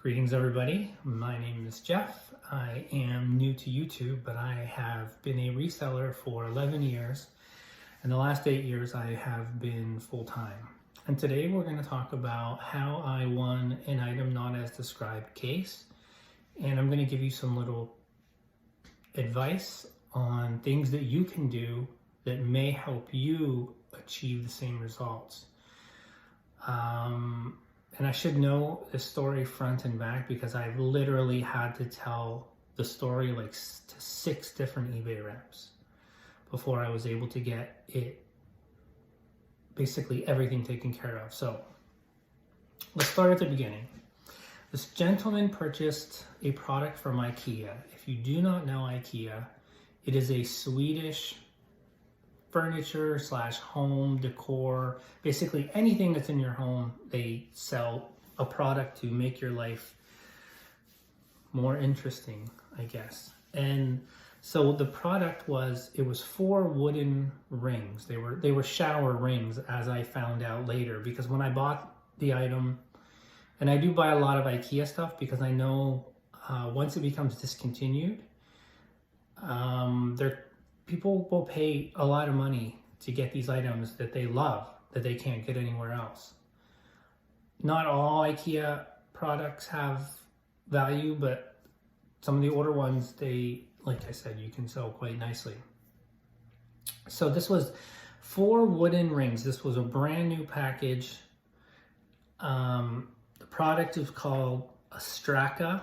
Greetings everybody, my name is Jeff. I am new to YouTube, but I have been a reseller for 11 years, and the last 8 years I have been full-time. And today we're going to talk about how I won an item not as described case, and I'm going to give you some little advice on things that you can do that may help you achieve the same results. And I should know the story front and back because I've literally had to tell the story like to 6 different eBay reps before I was able to get it, basically everything taken care of. So let's start at the beginning. This gentleman purchased a product from IKEA. If you do not know IKEA, it is a Swedish furniture / home decor, basically anything that's in your home. They sell a product to make your life more interesting, I guess. And so the product was 4 wooden rings. They were shower rings, as I found out later, because when I bought the item, and I do buy a lot of IKEA stuff because I know once it becomes discontinued, people will pay a lot of money to get these items that they love, that they can't get anywhere else. Not all IKEA products have value, but some of the older ones, they, like I said, you can sell quite nicely. So this was 4 wooden rings. This was a brand new package. The product is called a Straka,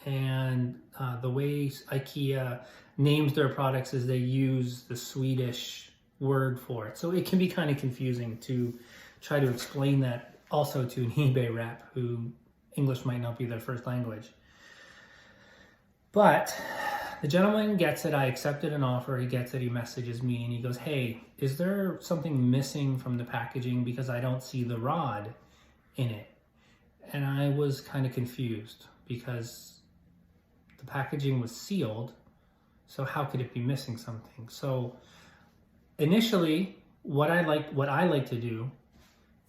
and the way IKEA names their products is they use the Swedish word for it. So it can be kind of confusing to try to explain that also to an eBay rep who English might not be their first language. But the gentleman gets it. I accepted an offer. He gets it. He messages me and he goes, "Hey, is there something missing from the packaging because I don't see the rod in it?" And I was kind of confused because the packaging was sealed. So how could it be missing something? So initially, what I like to do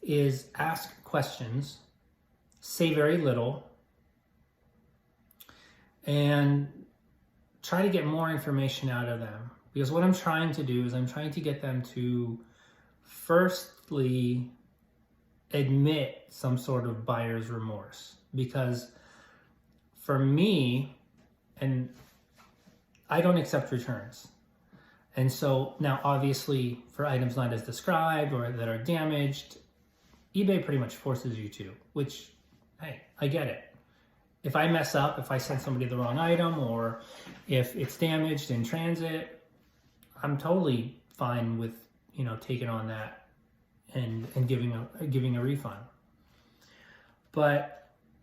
is ask questions, say very little, and try to get more information out of them. Because what I'm trying to do is I'm trying to get them to firstly admit some sort of buyer's remorse. Because for me, and I don't accept returns. And so now obviously for items not as described or that are damaged, eBay pretty much forces you to, which, hey, I get it. If I mess up, if I send somebody the wrong item or if it's damaged in transit, I'm totally fine with, taking on that and giving a refund. But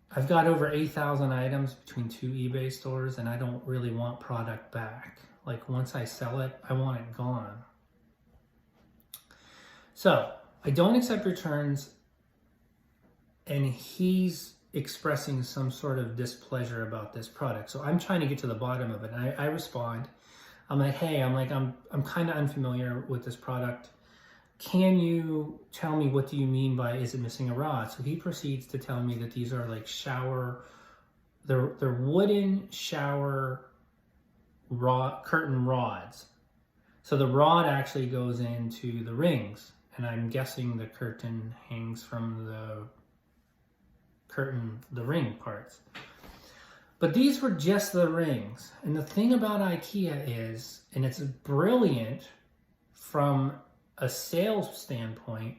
I've got over 8,000 items between 2 eBay stores, and I don't really want product back. Like once I sell it, I want it gone. So I don't accept returns, and he's expressing some sort of displeasure about this product. So I'm trying to get to the bottom of it. And I respond. I'm like, "Hey, I'm kind of unfamiliar with this product. Can you tell me, what do you mean by, is it missing a rod?" So he proceeds to tell me that these are like they're wooden shower curtain rods. So the rod actually goes into the rings, and I'm guessing the curtain hangs from the ring parts. But these were just the rings. And the thing about IKEA is, and it's brilliant from a sales standpoint,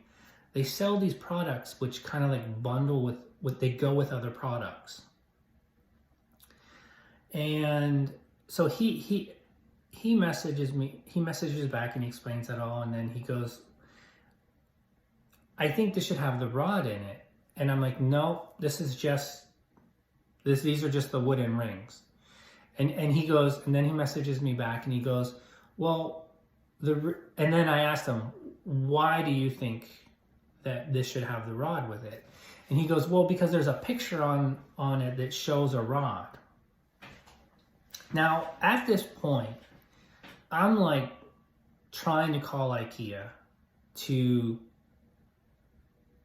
they sell these products which kind of like bundle with what they go with other products. And so he messages me, he messages back and he explains that all, and then he goes, "I think this should have the rod in it." And I'm like, "No, these are just the wooden rings." And he goes, and then he messages me back and he goes, "Well, and then I asked him, why do you think that this should have the rod with it?" And he goes, "Well, because there's a picture on it that shows a rod." Now, at this point, I'm like trying to call IKEA to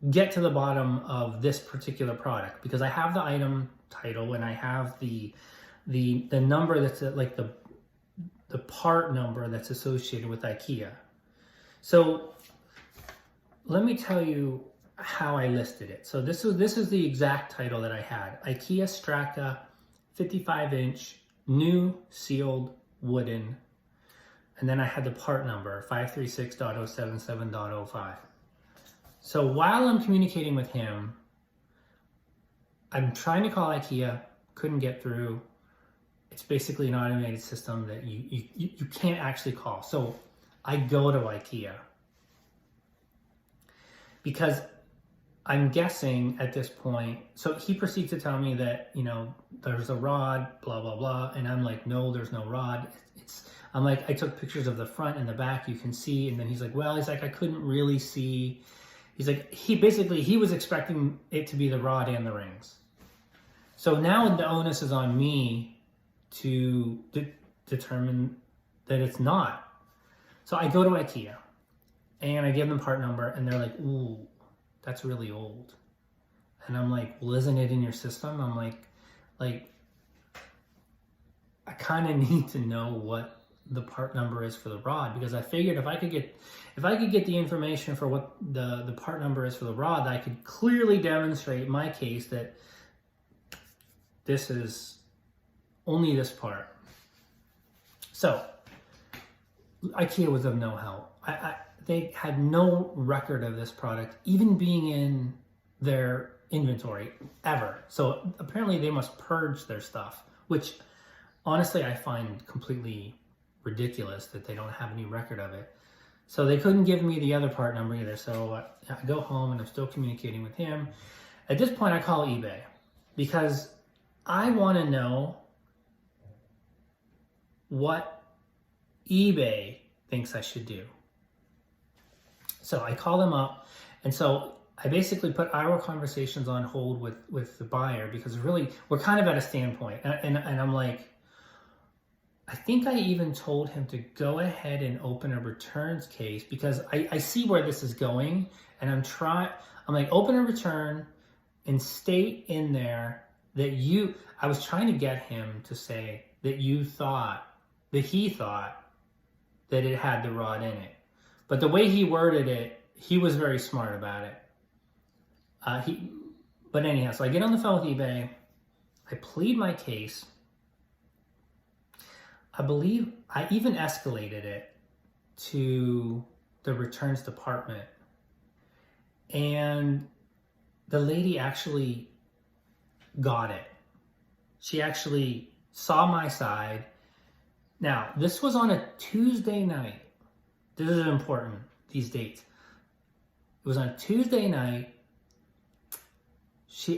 get to the bottom of this particular product, because I have the item title and I have the number that's like the part number that's associated with IKEA. So let me tell you how I listed it. So this is the exact title that I had: IKEA Straka 55-inch new sealed wooden, and then I had the part number 536.077.05. So while I'm communicating with him, I'm trying to call IKEA, couldn't get through. It's basically an automated system that you can't actually call. So I go to IKEA because I'm guessing at this point, so he proceeds to tell me that, you know, there's a rod, blah, blah, blah. And I'm like, no, there's no rod. I'm like, I took pictures of the front and the back, you can see. And then he's like, well, he's like, I couldn't really see. He's like, he was expecting it to be the rod and the rings. So now the onus is on me to determine that it's not. So I go to IKEA and I give them part number and they're like, ooh, that's really old. And I'm like, well, isn't it in your system? I'm like, I kind of need to know what the part number is for the rod, because I figured if I could get the information for what the part number is for the rod, I could clearly demonstrate my case that this is only this part. So IKEA was of no help. They had no record of this product even being in their inventory ever. So apparently they must purge their stuff, which honestly I find completely ridiculous that they don't have any record of it. So they couldn't give me the other part number either. So I go home and I'm still communicating with him. At this point I call eBay because I want to know what eBay thinks I should do. So I call them up, and so I basically put our conversations on hold with the buyer, because really we're kind of at a standpoint. And I'm like, I think I even told him to go ahead and open a returns case, because I see where this is going, and I'm like, open a return and state in there that I was trying to get him to say that he thought that it had the rod in it. But the way he worded it, he was very smart about it. But anyhow, so I get on the phone with eBay. I plead my case. I believe I even escalated it to the returns department. And the lady actually got it. She actually saw my side. Now, this was on a Tuesday night. This is important, these dates. It was on a Tuesday night.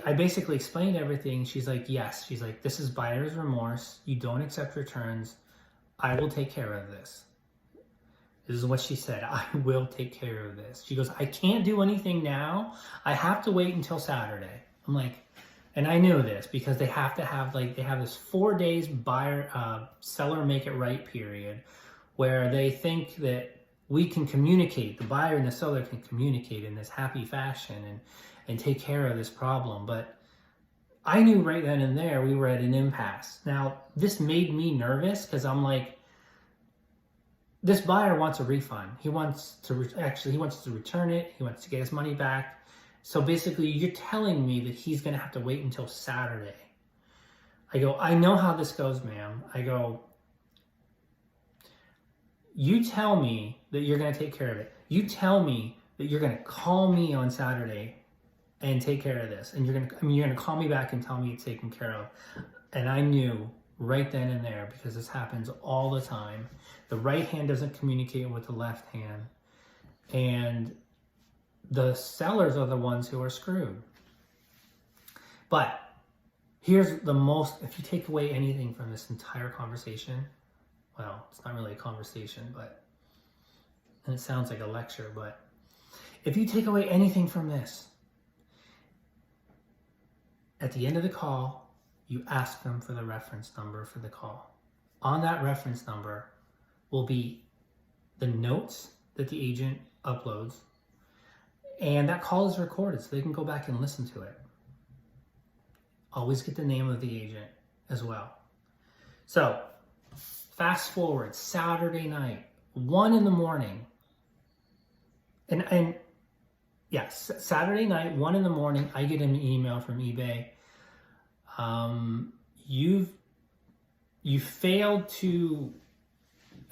I basically explained everything. She's like, yes. She's like, this is buyer's remorse. You don't accept returns. I will take care of this. This is what she said. I will take care of this. She goes, I can't do anything now. I have to wait until Saturday. I'm like, and I knew this because they have to have they have this 4 days seller make it right period where they think that we can communicate, the buyer and the seller can communicate in this happy fashion and take care of this problem. But I knew right then and there we were at an impasse. Now, this made me nervous because I'm like, this buyer wants a refund. He wants to return it. He wants to get his money back. So basically, you're telling me that he's going to have to wait until Saturday. I go, I know how this goes, ma'am. I go, you tell me that you're going to take care of it. You tell me that you're going to call me on Saturday and take care of this. And you're going to call me back and tell me it's taken care of. And I knew right then and there, because this happens all the time. The right hand doesn't communicate with the left hand. And the sellers are the ones who are screwed. But here's if you take away anything from this entire conversation, well, it's not really a conversation, and it sounds like a lecture, but if you take away anything from this, at the end of the call, you ask them for the reference number for the call. On that reference number will be the notes that the agent uploads, And that call is recorded, so they can go back and listen to it. Always get the name of the agent as well. So, fast forward, Saturday night, 1 in the morning. And yes, Saturday night, 1 in the morning, I get an email from eBay. You failed to,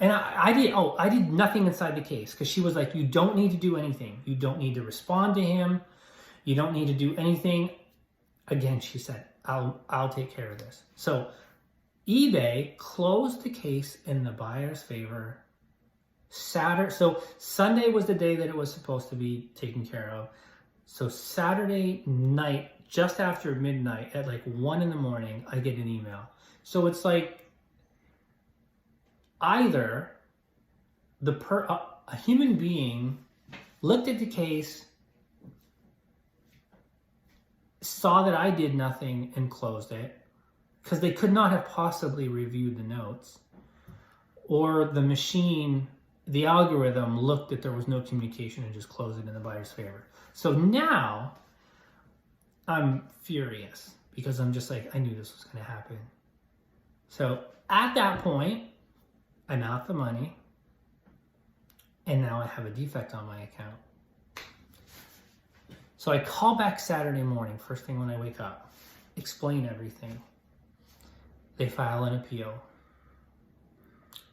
and I did nothing inside the case, because she was like, you don't need to do anything. You don't need to respond to him. You don't need to do anything. Again, she said, I'll take care of this. So eBay closed the case in the buyer's favor. So Sunday was the day that it was supposed to be taken care of. So Saturday night, just after midnight, at like 1 in the morning, I get an email. So it's like either a human being looked at the case, saw that I did nothing and closed it, because they could not have possibly reviewed the notes, or the machine, the algorithm, looked that there was no communication and just closed it in the buyer's favor. So now I'm furious, because I'm just like, I knew this was going to happen. So at that point, I'm out the money, and now I have a defect on my account. So I call back Saturday morning, first thing when I wake up, explain everything. They file an appeal.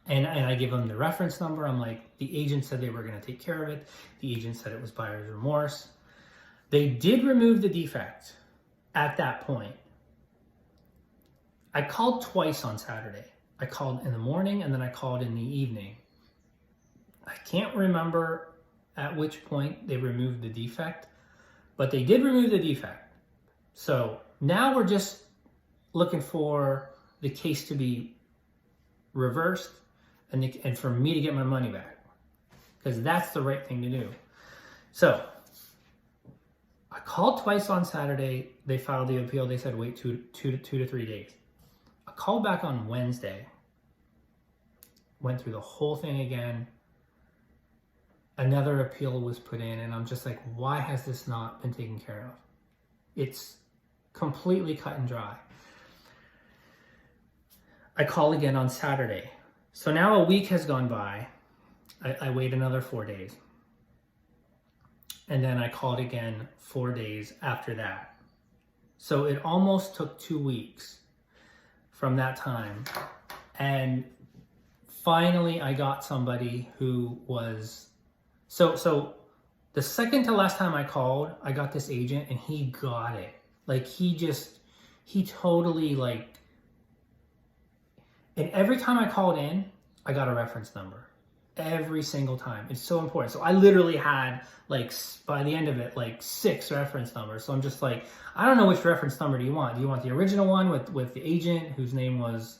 And I give them the reference number. I'm like, the agent said they were going to take care of it. The agent said it was buyer's remorse. They did remove the defect at that point. I called twice on Saturday. I called in the morning, and then I called in the evening. I can't remember at which point they removed the defect, but they did remove the defect. So now we're just looking for the case to be reversed and for me to get my money back, because that's the right thing to do. So I called twice on Saturday. They filed the appeal. They said wait two to 3 days. I called back on Wednesday, went through the whole thing again. Another appeal was put in, and I'm just like, why has this not been taken care of? It's completely cut and dry. I call again on Saturday. So now a week has gone by. I wait another 4 days. And then I called again 4 days after that. So it almost took 2 weeks from that time. And finally I got somebody who was, so the second to last time I called, I got this agent, and he got it. Like he totally like, and every time I called in, I got a reference number. Every single time. It's so important. So I literally had, like, by the end of it, like 6 reference numbers. So I'm just like, I don't know which reference number do you want. Do you want the original one with the agent whose name was,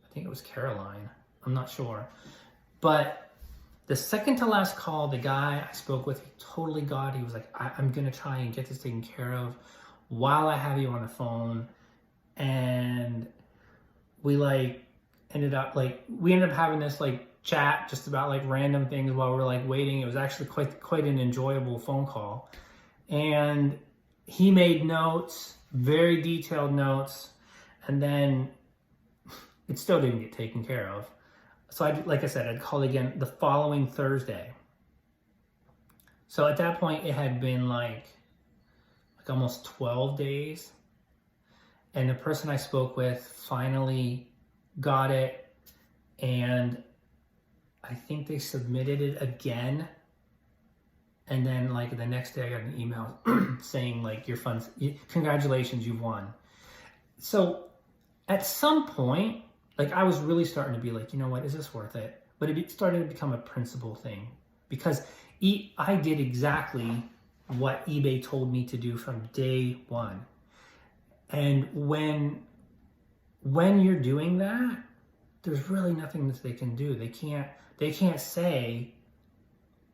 I think it was Caroline. I'm not sure. But the second to last call, the guy I spoke with, he totally got it. He was like, I'm going to try and get this taken care of while I have you on the phone. And we ended up having this like chat just about like random things while we're like waiting. It was actually quite an enjoyable phone call. And he made notes, very detailed notes, and then it still didn't get taken care of. So like I said, I'd call again the following Thursday. So at that point it had been like almost 12 days. And the person I spoke with finally got it, and I think they submitted it again. And then like the next day I got an email saying like, your funds, congratulations, you've won. So at some point, like I was really starting to be like, you know what, is this worth it? But it started to become a principal thing, because I did exactly what eBay told me to do from day one. And when you're doing that, there's really nothing that they can do. They can't say,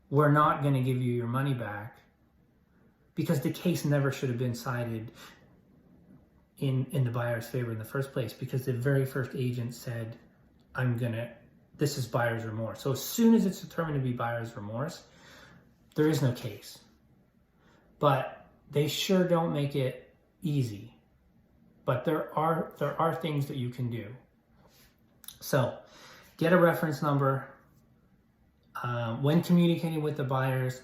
we're not going to give you your money back, because the case never should have been cited in the buyer's favor in the first place, because the very first agent said, this is buyer's remorse. So as soon as it's determined to be buyer's remorse, there is no case. But they sure don't make it easy. But there are things that you can do. So get a reference number. When communicating with the buyers,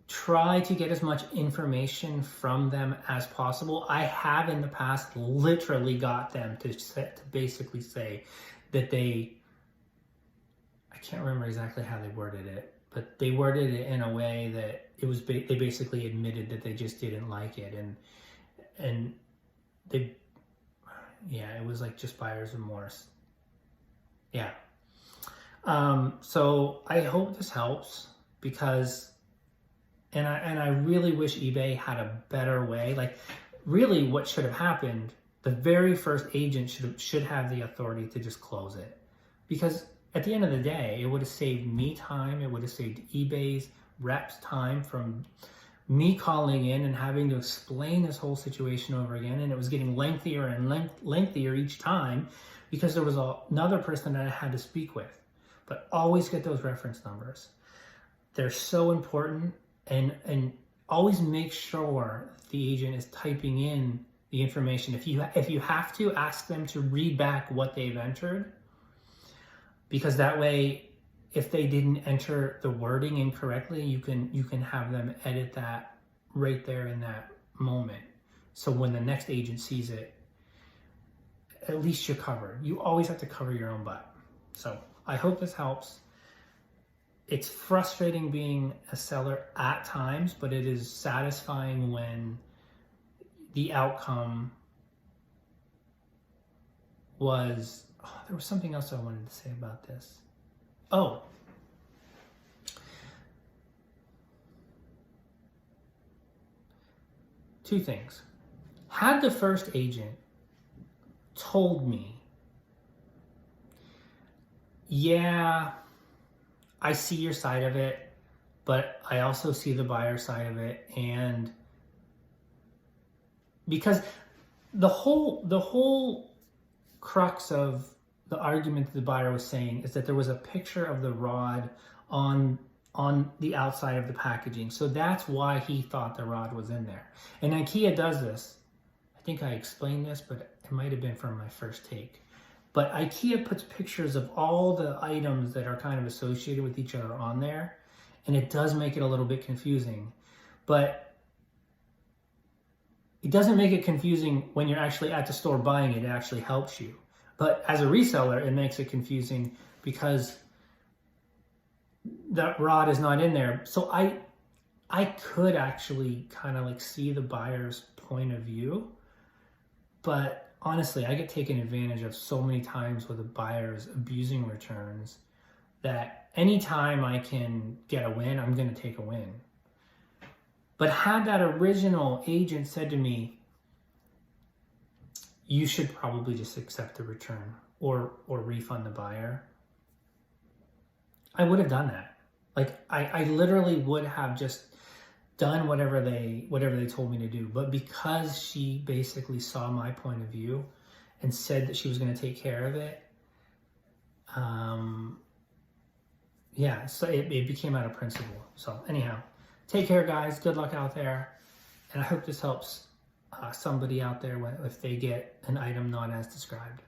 try to get as much information from them as possible. I have in the past literally got them to basically say that I can't remember exactly how they worded it, but they worded it in a way that it was, they basically admitted that they just didn't like it. And it was like just buyer's remorse. Yeah. So I hope this helps, because and I really wish eBay had a better way. Like, really what should have happened, the very first agent should have the authority to just close it. Because at the end of the day, it would have saved me time. It would have saved eBay's reps time from me calling in and having to explain this whole situation over again. And it was getting lengthier and lengthier each time, because there was another person that I had to speak with. But always get those reference numbers. They're so important. And always make sure the agent is typing in the information. If you have to, ask them to read back what they've entered, because that way, if they didn't enter the wording incorrectly, you can have them edit that right there in that moment. So when the next agent sees it, at least you're covered. You always have to cover your own butt. So I hope this helps. It's frustrating being a seller at times, but it is satisfying when the outcome was... Oh, there was something else I wanted to say about this. Oh. Two things. Had the first agent told me, yeah, I see your side of it, but I also see the buyer side of it. And because the whole crux of the argument that the buyer was saying is that there was a picture of the rod on the outside of the packaging. So that's why he thought the rod was in there. And IKEA does this. I think I explained this, but it might have been from my first take. But IKEA puts pictures of all the items that are kind of associated with each other on there. And it does make it a little bit confusing. But it doesn't make it confusing when you're actually at the store buying it. It actually helps you. But as a reseller, it makes it confusing because that rod is not in there. So I could actually kind of like see the buyer's point of view. But honestly, I get taken advantage of so many times with the buyers abusing returns that anytime I can get a win, I'm going to take a win. But had that original agent said to me, you should probably just accept the return or refund the buyer, I would have done that. Like, I literally would have just done whatever they told me to do. But because she basically saw my point of view and said that she was going to take care of it, so it became out of principle. So anyhow, take care, guys. Good luck out there. And I hope this helps somebody out there if they get an item not as described.